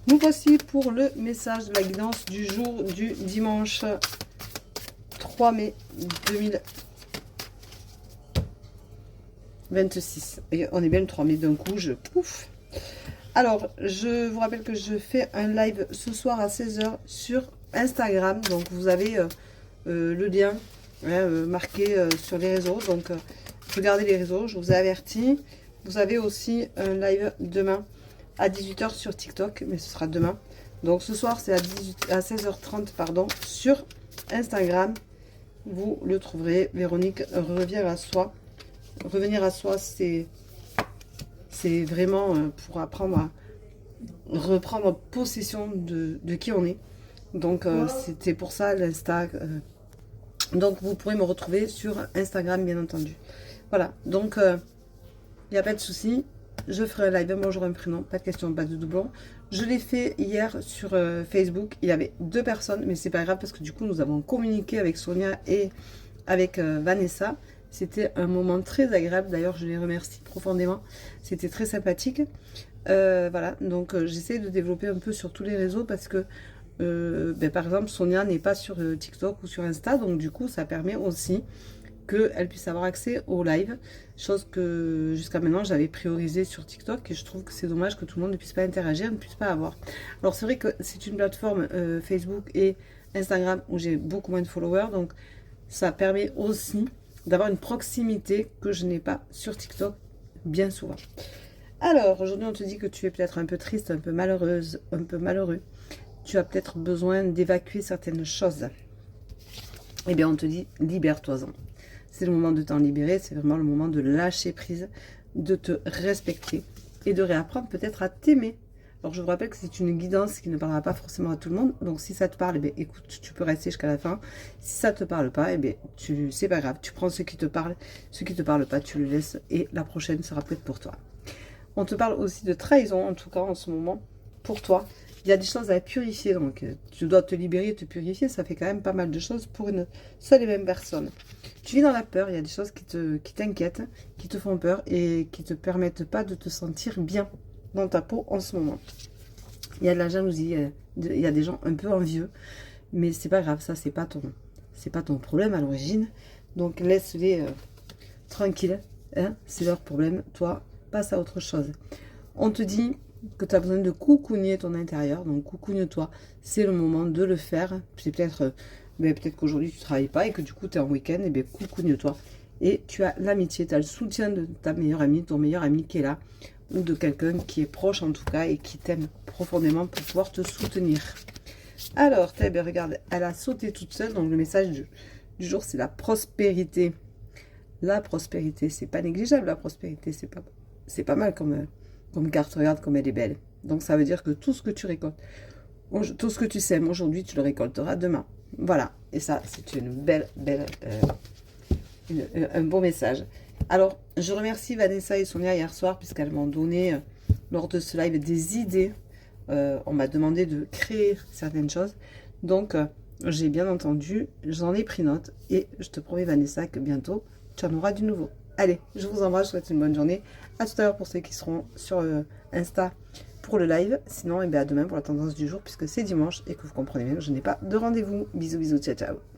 Nous voici pour le message de la guidance du jour du dimanche 3 mai 2026. Et on est bien le 3 mai d'un coup, pouf. Alors, je vous rappelle que je fais un live ce soir à 16 h sur Instagram. Donc, vous avez le lien marqué sur les réseaux. Donc, regardez les réseaux, je vous ai averti. Vous avez aussi un live demain à 18 h sur TikTok, mais ce sera demain. Donc ce soir, c'est à 16 h 30, pardon, sur Instagram. Vous le trouverez. Véronique revient à soi. Revenir à soi, c'est vraiment pour apprendre à reprendre possession de qui on est. Donc c'était pour ça l'Insta. Donc vous pourrez me retrouver sur Instagram, bien entendu. Voilà, donc il n'y a pas de souci. Je ferai un live, bonjour un prénom, pas de question, pas de doublon. Je l'ai fait hier sur Facebook, il y avait 2 personnes, mais c'est pas grave parce que du coup nous avons communiqué avec Sonia et avec Vanessa. C'était un moment très agréable, d'ailleurs je les remercie profondément, c'était très sympathique. Voilà, donc j'essaie de développer un peu sur tous les réseaux parce que par exemple Sonia n'est pas sur TikTok ou sur Insta, donc du coup ça permet aussi qu'elle puisse avoir accès au live, chose que jusqu'à maintenant j'avais priorisé sur TikTok et je trouve que c'est dommage que tout le monde ne puisse pas interagir, ne puisse pas avoir. Alors c'est vrai que c'est une plateforme Facebook et Instagram où j'ai beaucoup moins de followers, donc ça permet aussi d'avoir une proximité que je n'ai pas sur TikTok bien souvent. Alors aujourd'hui on te dit que tu es peut-être un peu triste, un peu malheureuse, un peu malheureux, tu as peut-être besoin d'évacuer certaines choses. Eh bien on te dit libère-toi-en. C'est le moment de t'en libérer, c'est vraiment le moment de lâcher prise, de te respecter et de réapprendre peut-être à t'aimer. Alors je vous rappelle que c'est une guidance qui ne parlera pas forcément à tout le monde, donc si ça te parle, eh bien, écoute, tu peux rester jusqu'à la fin. Si ça ne te parle pas, eh bien, c'est pas grave, tu prends ce qui te parle, ce qui ne te parle pas, tu le laisses et la prochaine sera peut-être pour toi. On te parle aussi de trahison, en tout cas en ce moment, pour toi. Il y a des choses à purifier, donc tu dois te libérer et te purifier. Ça fait quand même pas mal de choses pour une seule et même personne. Tu vis dans la peur, il y a des choses qui t'inquiètent, qui te font peur et qui ne te permettent pas de te sentir bien dans ta peau en ce moment. Il y a de la jalousie, il y a des gens un peu envieux, mais c'est pas grave, ça c'est pas ton problème à l'origine. Donc laisse-les tranquilles, hein, c'est leur problème. Toi, passe à autre chose. On te dit que tu as besoin de coucougner ton intérieur, donc coucougne-toi, c'est le moment de le faire. C'est peut-être peut-être qu'aujourd'hui tu ne travailles pas et que du coup tu es en week-end, et bien coucougne-toi. Et tu as l'amitié, tu as le soutien de ta meilleure amie, ton meilleur ami qui est là, ou de quelqu'un qui est proche en tout cas et qui t'aime profondément pour pouvoir te soutenir. Alors, regarde, elle a sauté toute seule, donc le message du jour c'est la prospérité. La prospérité, c'est pas négligeable, la prospérité, c'est pas mal comme carte, regarde comme elle est belle. Donc ça veut dire que tout ce que tu récoltes, tout ce que tu sèmes aujourd'hui, tu le récolteras demain. Voilà, et ça, c'est une belle, un beau message. Alors, je remercie Vanessa et Sonia hier soir, puisqu'elles m'ont donné, lors de ce live, des idées. On m'a demandé de créer certaines choses. Donc, j'ai bien entendu, j'en ai pris note, et je te promets, Vanessa, que bientôt, tu en auras du nouveau. Allez, je vous embrasse, je vous souhaite une bonne journée. À tout à l'heure pour ceux qui seront sur Insta pour le live. Sinon, à demain pour la tendance du jour, puisque c'est dimanche et que vous comprenez bien que je n'ai pas de rendez-vous. Bisous, bisous, ciao, ciao.